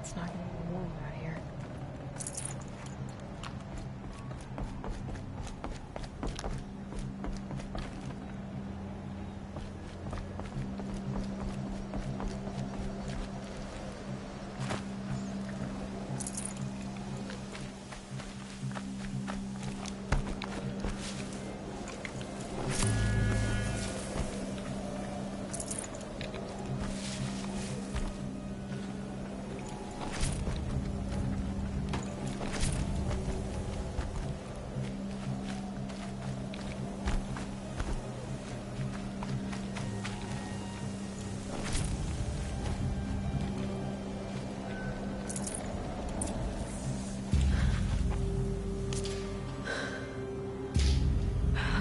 It's not gonna be warm out here.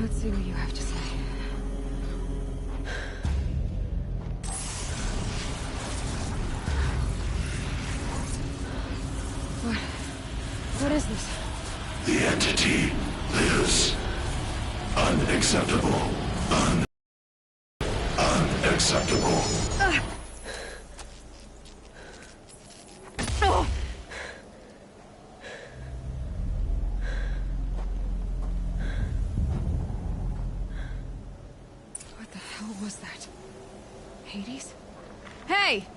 Let's see what you have to say. What is this? The entity lives. Unacceptable. Unacceptable. What the hell was that? Hades? Hey!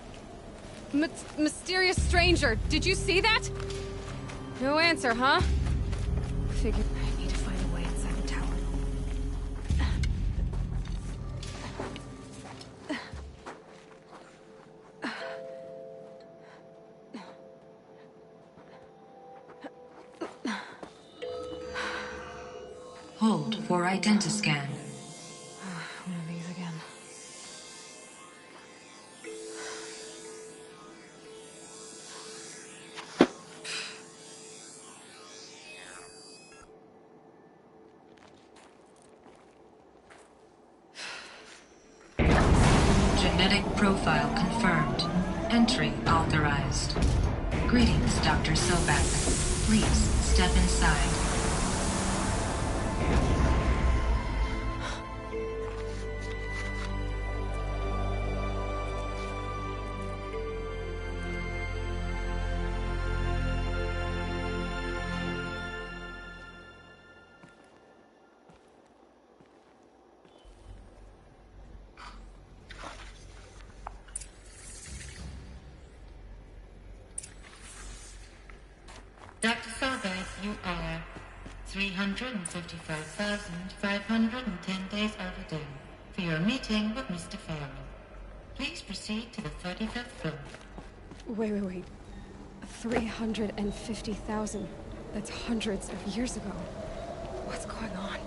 Mysterious stranger, did you see that? No answer, huh? Figured I need to find a way inside the tower. Hold for identiscan. One of these again. Genetic profile confirmed. Entry authorized. Greetings, Dr. Sobek. Please step inside. Dr. Sobek, you are 355,510 days overdue for your meeting with Mr. Farrell. Please proceed to the 35th floor. Wait. 350,000. That's hundreds of years ago. What's going on?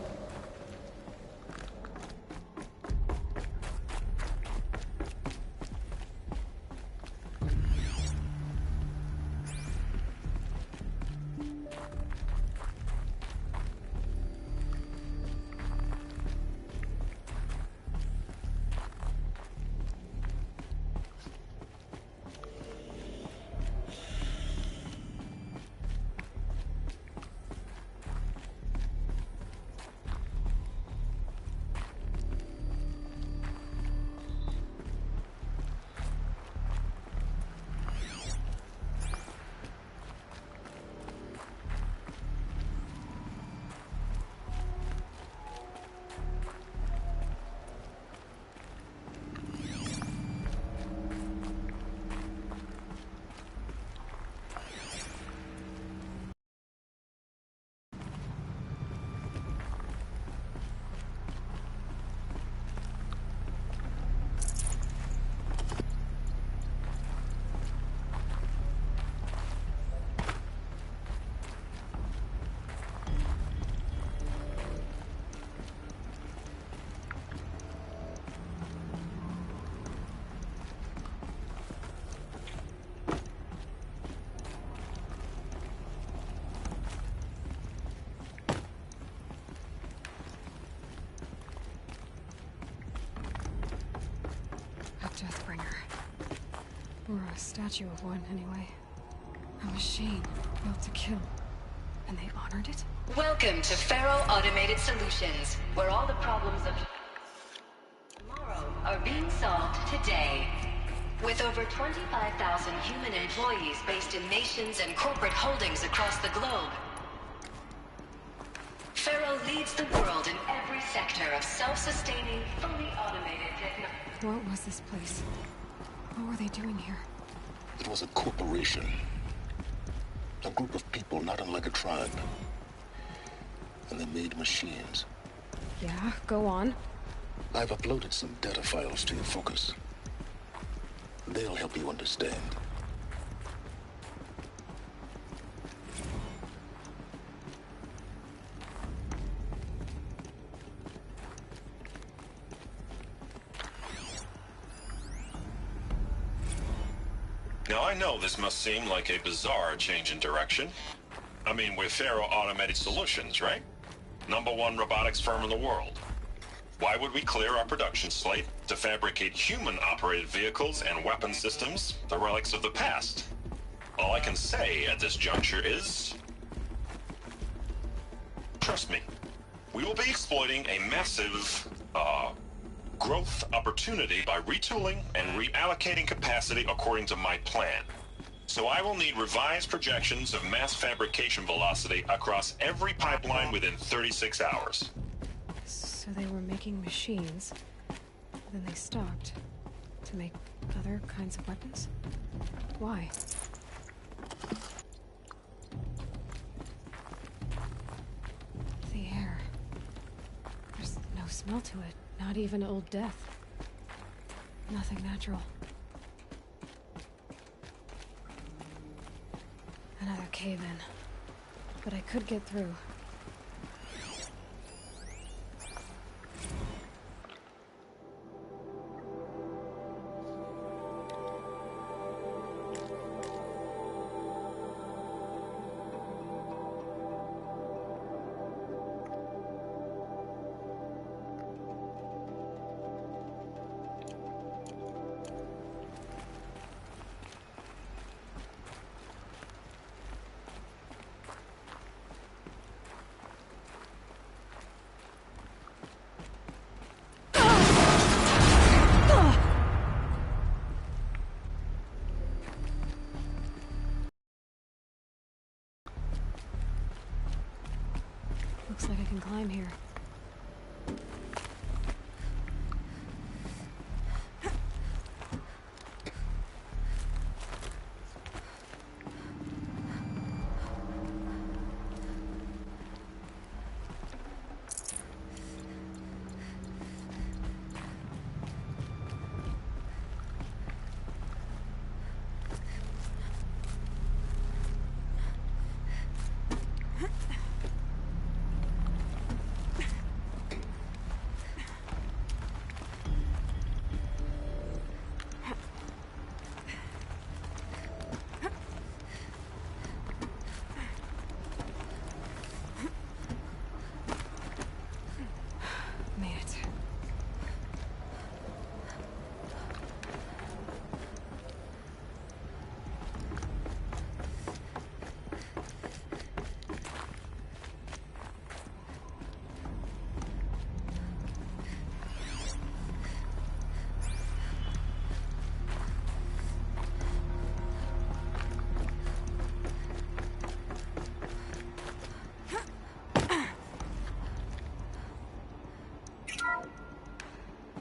Deathbringer. Or a statue of one, anyway. A machine built to kill. And they honored it? Welcome to Faro Automated Solutions, where all the problems of tomorrow are being solved today. With over 25,000 human employees based in nations and corporate holdings across the globe, Faro leads the world in every sector of self-sustaining, fully automated technology. What was this place? What were they doing here? It was a corporation. A group of people not unlike a tribe. And they made machines. Yeah, go on. I've uploaded some data files to your focus. They'll help you understand. Now, I know this must seem like a bizarre change in direction. I mean, we're Faro Automated Solutions, right? #1 robotics firm in the world. Why would we clear our production slate to fabricate human-operated vehicles and weapon systems, the relics of the past? All I can say at this juncture is... trust me, we will be exploiting a massive, growth opportunity by retooling and reallocating capacity according to my plan. So I will need revised projections of mass fabrication velocity across every pipeline within 36 hours. So they were making machines, then they stopped to make other kinds of weapons? Why? The air. There's no smell to it, not even old death. Nothing natural. Another cave-in. But I could get through. Looks like I can climb here.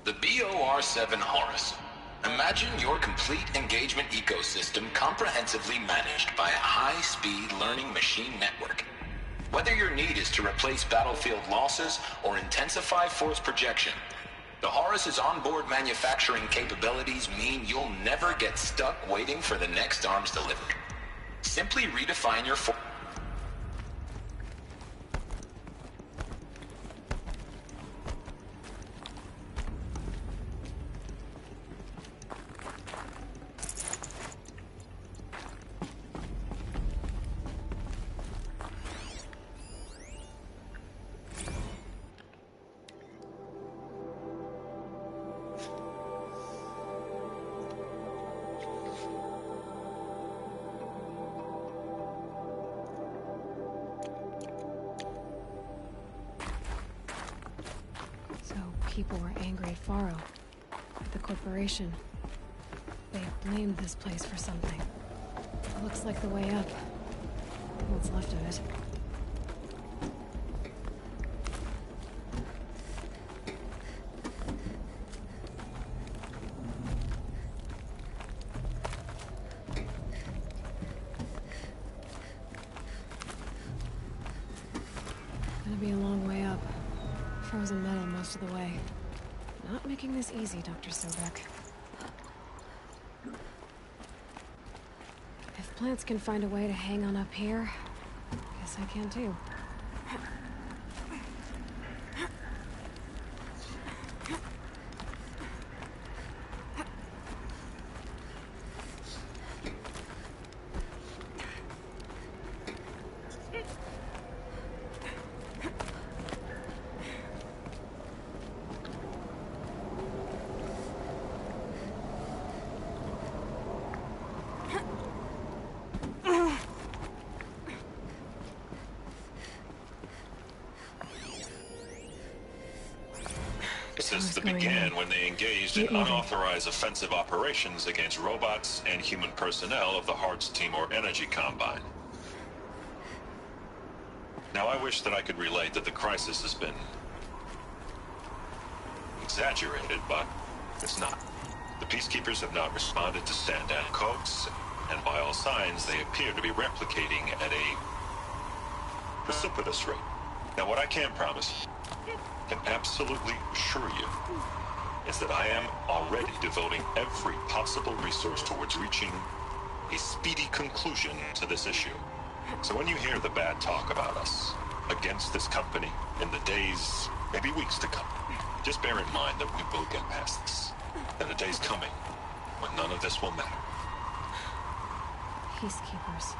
The BOR-7 Horus. Imagine your complete engagement ecosystem comprehensively managed by a high-speed learning machine network. Whether your need is to replace battlefield losses or intensify force projection, the Horus's onboard manufacturing capabilities mean you'll never get stuck waiting for the next arms delivery. Simply redefine your force. People were angry at Faro, at the corporation. They blamed this place for something. It looks like the way up. What's left of it. Gonna be a long way up. Frozen metal most of the way. Not making this easy, Dr. Sobek. If plants can find a way to hang on up here, guess I can too. Since the began when they engaged in unauthorized offensive operations against robots and human personnel of the Hearts Timor Energy Combine. Now I wish that I could relate that the crisis has been exaggerated, but it's not. The Peacekeepers have not responded to stand-down codes, and by all signs they appear to be replicating at a precipitous rate. Now what I can promise, can absolutely assure you, is that I am already devoting every possible resource towards reaching a speedy conclusion to this issue. So when you hear the bad talk about us against this company in the days, maybe weeks to come, just bear in mind that we will get past this. And the day's coming when none of this will matter. Peacekeepers.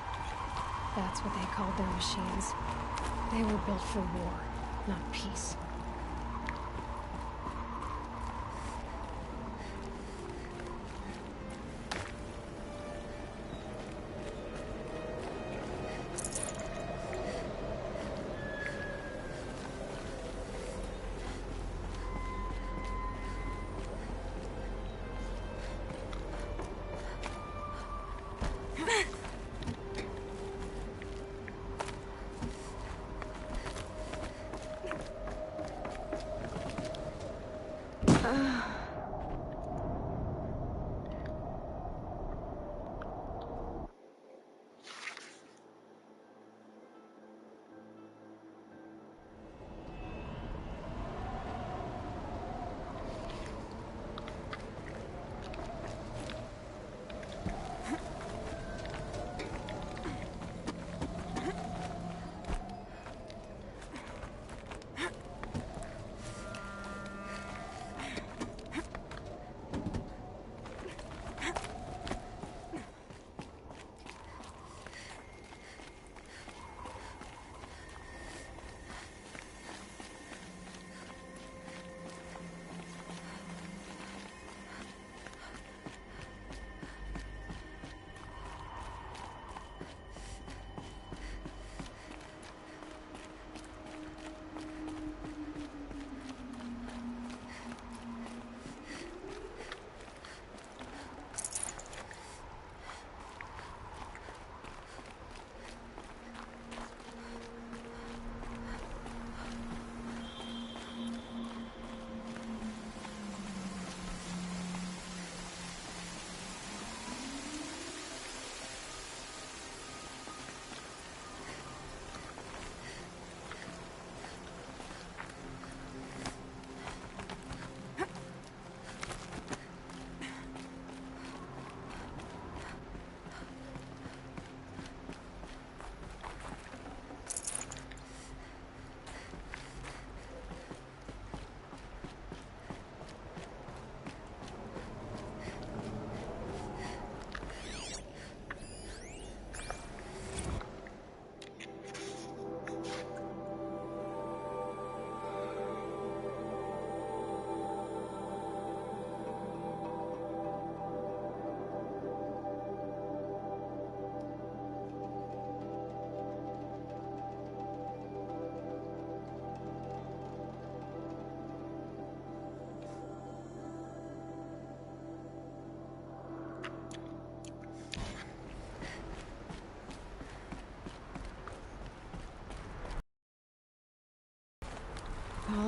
That's what they called their machines. They were built for war, not peace.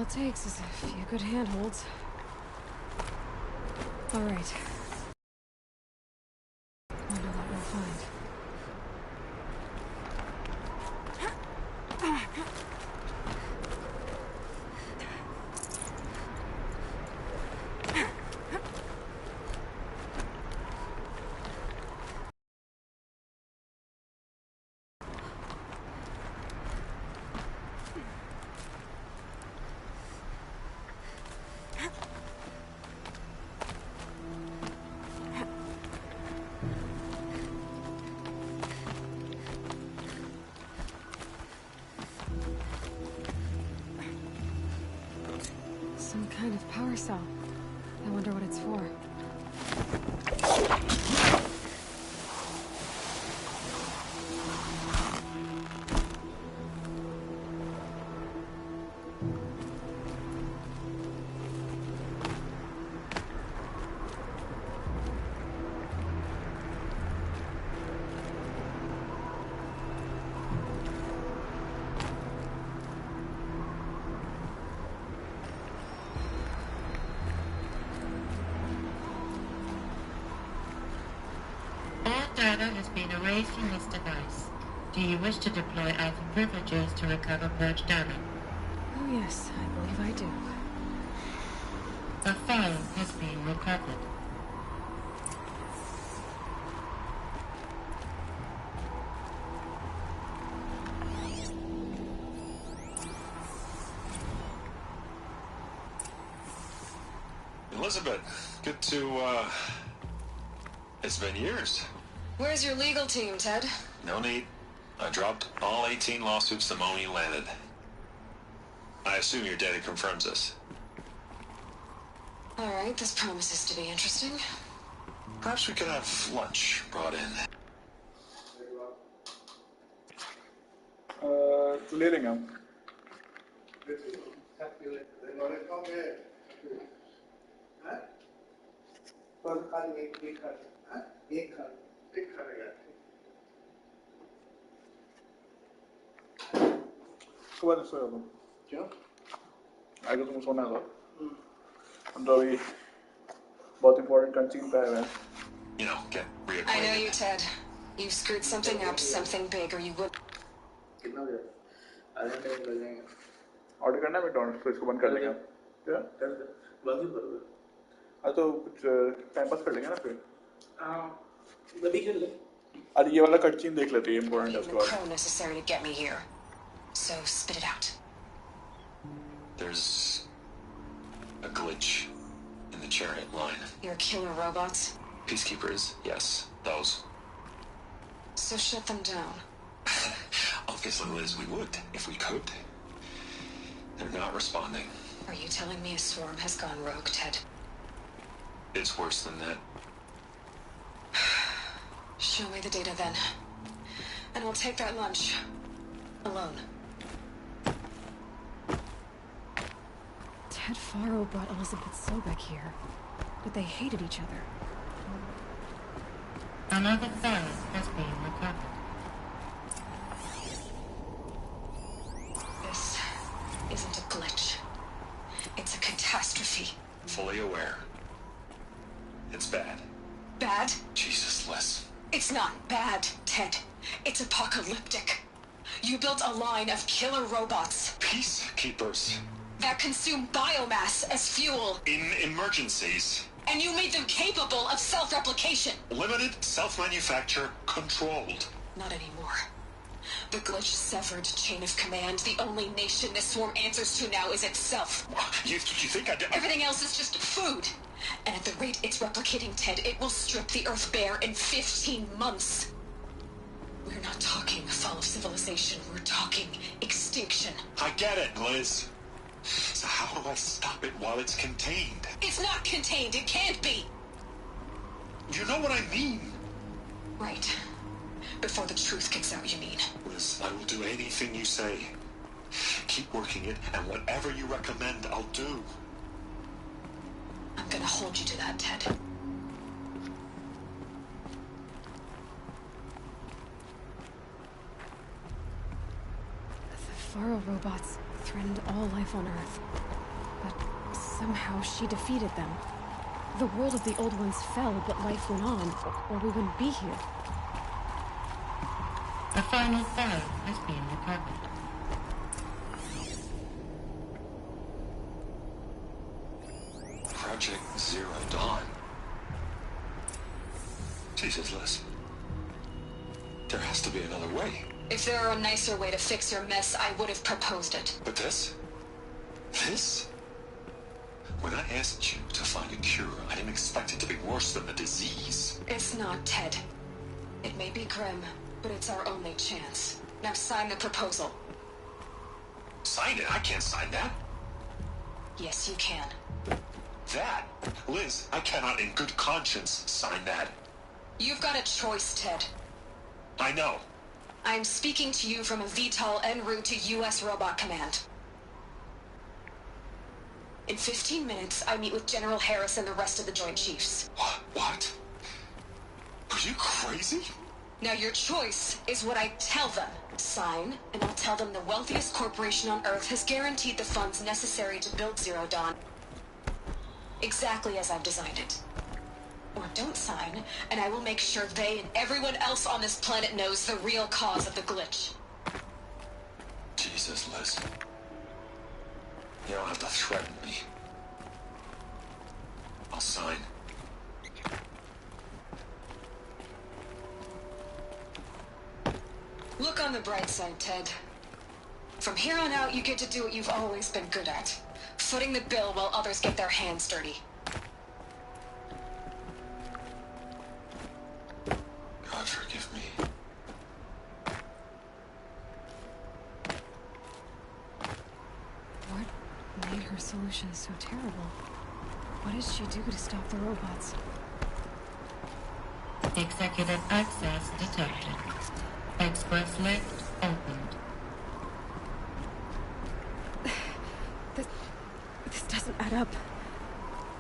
All it takes is a few good handholds. All right. Wonder what we'll find. Some kind of power cell. I wonder what it's for. Data has been erased from this device. Do you wish to deploy Alpha privileges to recover purged data? Oh yes, I believe I do. A file has been recovered. Elizabeth, good to, it's been years. Where's your legal team, Ted? No need. I dropped all 18 lawsuits the moment you landed. I assume your data confirms this. All right, this promises to be interesting. Perhaps we could have lunch brought in. ले लेंगे हम सुबह से सोया तुम क्यों आगे तुम सोना था तो अभी बहुत important कंसीन पे है You know, get reacquainted. I know you, Ted. You screwed something up, something big, or you would. कितना देर आधे टाइम लगेंगे ऑर्डर करना है मैकडॉनल्ड्स तो इसको बंद कर लेंगे क्या कर दे बंद ही कर दे हाँ तो कुछ टाइम पास कर लेंगे ना फिर हाँ देख ले अरे ये वाला कट सीन देख लेते हैं इम्पोर्टेंट है उसके बाद Pro necessary to get me here. So spit it out. There's a glitch in the chariot line. Your killer robots. Peacekeepers, yes, those. So shut them down. Obviously, Liz, we would, if we could. They're not responding. Are you telling me a swarm has gone rogue, Ted? It's worse than that. Show me the data then. And I'll take that lunch. Alone. Ted Faro brought Elizabeth Sobek here, but they hated each other. Another file has been recovered. This isn't a glitch. It's a catastrophe. Fully aware. It's bad. Bad? Jesus, Liz. It's not bad, Ted. It's apocalyptic. You built a line of killer robots Peacekeepers. that consume biomass as fuel, In emergencies. and you made them capable of self-replication. Limited, self-manufacture, controlled. Not anymore. The glitch severed chain of command. The only nation this swarm answers to now is itself. You think I did? Everything else is just food. And at the rate it's replicating, Ted, it will strip the Earth bare in 15 months. We're not talking fall of civilization. We're talking extinction. I get it, Liz. So how do I stop it while it's contained? It's not contained. It can't be. You know what I mean? Right. Before the truth kicks out, you mean. Liz, I will do anything you say. Keep working it, and whatever you recommend, I'll do. I'm gonna hold you to that, Ted. The Faro robots threatened all life on Earth. But somehow she defeated them. The world of the Old Ones fell, but life went on, or we wouldn't be here. The final file has been recovered. Project Zero Dawn. Jesus, Liz. There has to be another way. If there were a nicer way to fix your mess, I would have proposed it. But this? This? When I asked you to find a cure, I didn't expect it to be worse than the disease. It's not, Ted. It may be grim, but it's our only chance. Now sign the proposal. Sign it? I can't sign that. Yes, you can. That? Liz, I cannot in good conscience sign that. You've got a choice, Ted. I know. I'm speaking to you from a VTOL en route to U.S. Robot Command. In 15 minutes, I meet with General Harris and the rest of the Joint Chiefs. What? Are you crazy? Now your choice is what I tell them. Sign, and I'll tell them the wealthiest corporation on Earth has guaranteed the funds necessary to build Zero Dawn. Exactly as I've designed it. Or don't sign, and I will make sure they and everyone else on this planet knows the real cause of the glitch. Jesus, Liz. You don't have to threaten me. I'll sign. Look on the bright side, Ted. From here on out, you get to do what you've always been good at. Footing the bill while others get their hands dirty. God forgive me. What made her solution so terrible? What did she do to stop the robots? Executive access detected. Express lift opened. This doesn't add up.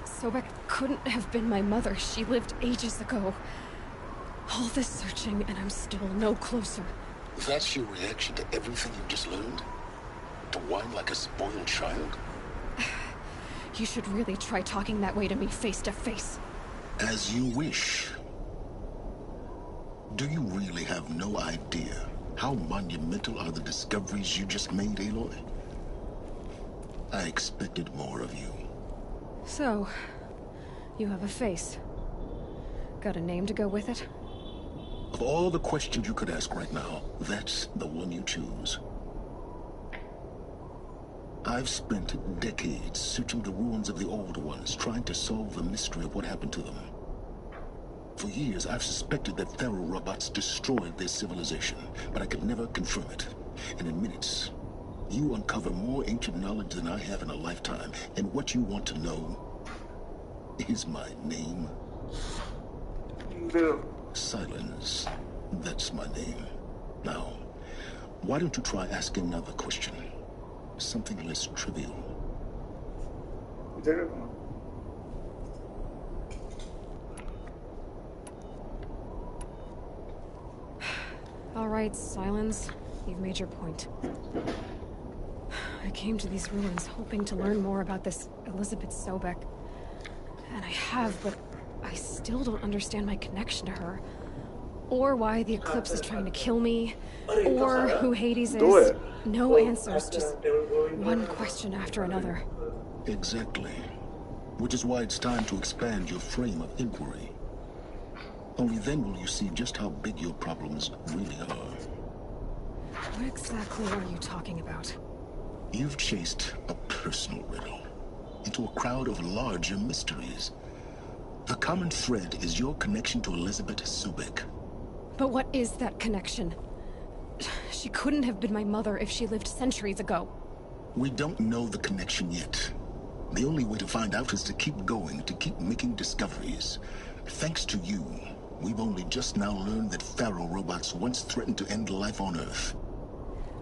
Sobek couldn't have been my mother. She lived ages ago. All this searching, and I'm still no closer. That's your reaction to everything you've just learned? To whine like a spoiled child? You should really try talking that way to me face to face. As you wish. Do you really have no idea how monumental are the discoveries you just made, Aloy? I expected more of you. So, you have a face. Got a name to go with it? Of all the questions you could ask right now, that's the one you choose. I've spent decades searching the ruins of the Old Ones, trying to solve the mystery of what happened to them. For years, I've suspected that Faro robots destroyed their civilization, but I could never confirm it. And in minutes, you uncover more ancient knowledge than I have in a lifetime, and what you want to know is my name. No. Silence. That's my name. Now, why don't you try asking another question? Something less trivial. All right, Silence. You've made your point. I came to these ruins hoping to learn more about this Elizabeth Sobek. And I have, but I still don't understand my connection to her. Or why the Eclipse is trying to kill me. Or who Hades is. No answers, just one question after another. Exactly. Which is why it's time to expand your frame of inquiry. Only then will you see just how big your problems really are. What exactly are you talking about? You've chased a personal riddle into a crowd of larger mysteries. The common thread is your connection to Elizabeth Sobek. But what is that connection? She couldn't have been my mother if she lived centuries ago. We don't know the connection yet. The only way to find out is to keep going, to keep making discoveries. Thanks to you, we've only just now learned that Faro robots once threatened to end life on Earth.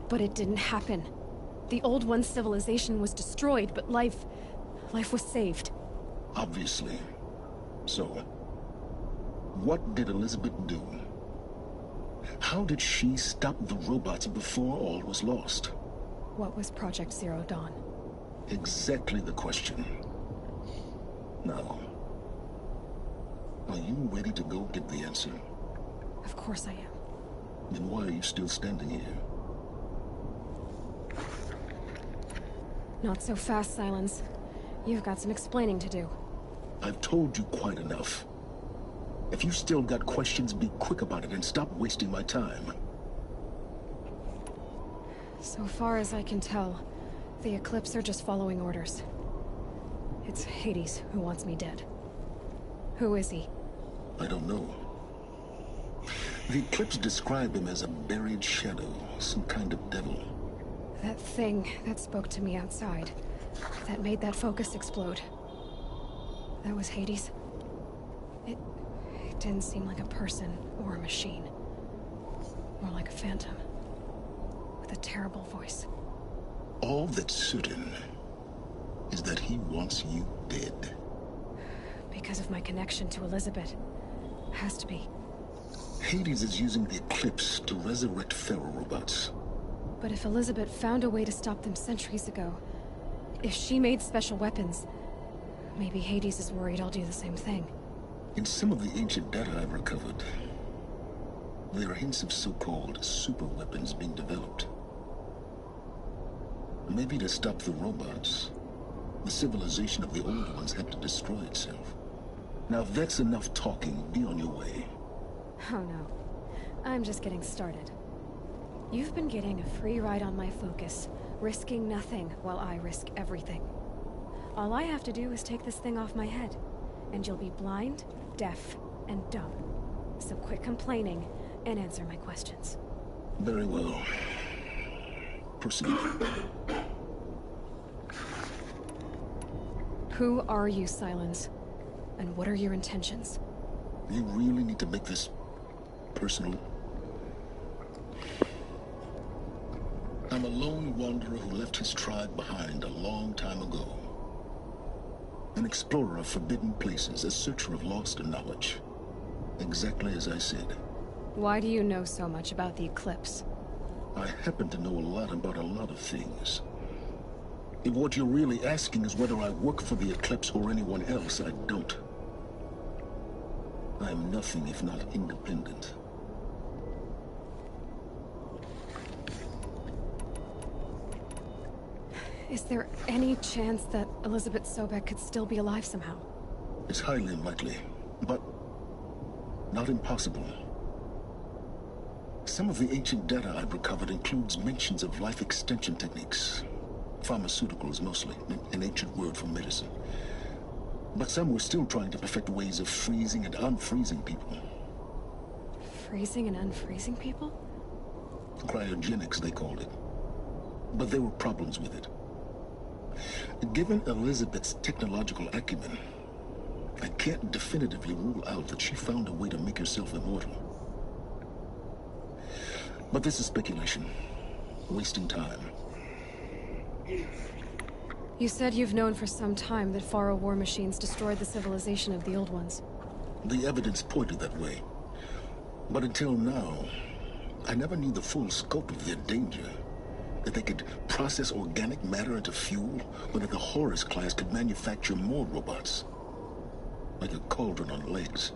But it didn't happen. The Old One's civilization was destroyed, but life was saved. Obviously. So, what did Elizabeth do? How did she stop the robots before all was lost? What was Project Zero Dawn? Exactly the question. Now, are you ready to go get the answer? Of course I am. Then why are you still standing here? Not so fast, Silence. You've got some explaining to do. I've told you quite enough. If you still got questions, be quick about it and stop wasting my time. So far as I can tell, the Eclipse are just following orders. It's Hades who wants me dead. Who is he? I don't know. The Eclipse describe him as a buried shadow, some kind of devil. That thing that spoke to me outside, that made that focus explode. That was Hades. It didn't seem like a person or a machine. More like a phantom. With a terrible voice. All that's certain is that he wants you dead. Because of my connection to Elizabeth. Has to be. Hades is using the Eclipse to resurrect feral robots. But if Elizabeth found a way to stop them centuries ago, if she made special weapons, maybe Hades is worried I'll do the same thing. In some of the ancient data I've recovered, there are hints of so-called super weapons being developed. Maybe to stop the robots, the civilization of the old ones had to destroy itself. Now if that's enough talking, be on your way. Oh no. I'm just getting started. You've been getting a free ride on my focus, risking nothing while I risk everything. All I have to do is take this thing off my head, and you'll be blind, deaf, and dumb. So quit complaining and answer my questions. Very well. Proceed. Who are you, Silence? And what are your intentions? You really need to make this personal? I'm a lone wanderer who left his tribe behind a long time ago. An explorer of forbidden places, a searcher of lost knowledge. Exactly as I said. Why do you know so much about the Eclipse? I happen to know a lot about a lot of things. If what you're really asking is whether I work for the Eclipse or anyone else, I don't. I am nothing if not independent. Is there any chance that Elizabeth Sobek could still be alive somehow? It's highly unlikely, but not impossible. Some of the ancient data I've recovered includes mentions of life extension techniques. Pharmaceuticals, mostly, an ancient word for medicine. But some were still trying to perfect ways of freezing and unfreezing people. Freezing and unfreezing people? Cryogenics, they called it. But there were problems with it. Given Elizabeth's technological acumen, I can't definitively rule out that she found a way to make herself immortal. But this is speculation. Wasting time. You said you've known for some time that Faro war machines destroyed the civilization of the old ones. The evidence pointed that way. But until now, I never knew the full scope of their danger. That they could process organic matter into fuel, or that the Horus class could manufacture more robots. Like a cauldron on legs.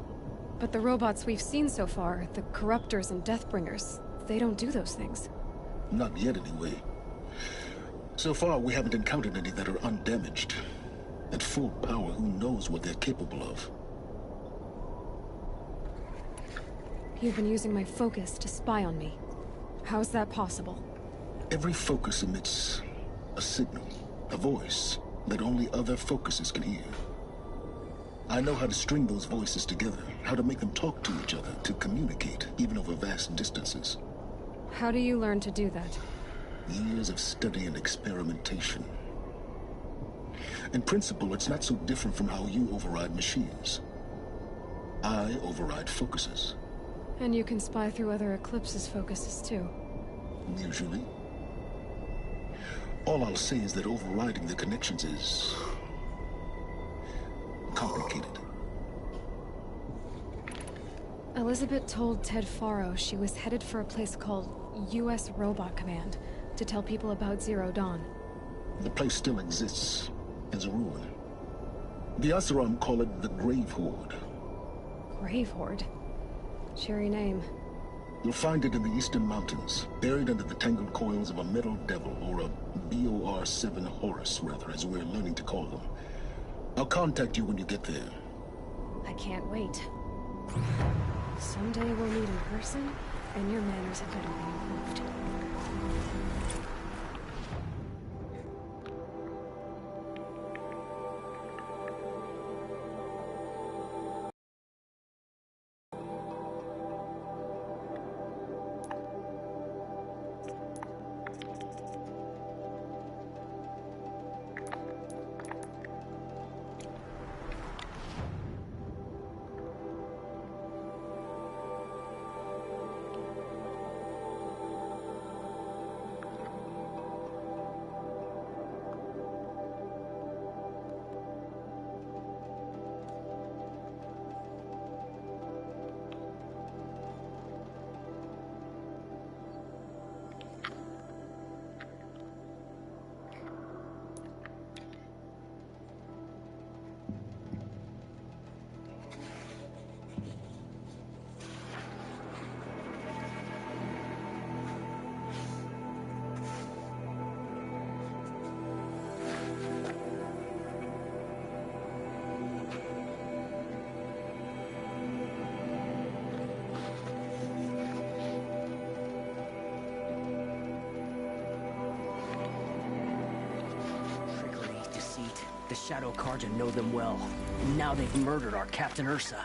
But the robots we've seen so far, the Corruptors and Deathbringers, they don't do those things. Not yet, anyway. So far, we haven't encountered any that are undamaged. At full power, who knows what they're capable of? You've been using my focus to spy on me. How's that possible? Every focus emits a signal, a voice, that only other focuses can hear. I know how to string those voices together, how to make them talk to each other, to communicate, even over vast distances. How do you learn to do that? Years of study and experimentation. In principle, it's not so different from how you override machines. I override focuses. And you can spy through other Eclipse's focuses too. Usually. All I'll say is that overriding the connections is complicated. Elizabeth told Ted Faro she was headed for a place called U.S. Robot Command to tell people about Zero Dawn. The place still exists as a ruin. The Asaram call it the Grave Horde. Grave Horde? Cheery name. You'll find it in the eastern mountains, buried under the tangled coils of a metal devil, or a BOR-7 Horus, rather, as we're learning to call them. I'll contact you when you get there. I can't wait. Someday we'll meet in person, and your manners have better be improved. The Shadow Carja know them well, and now they've murdered our Captain Ursa.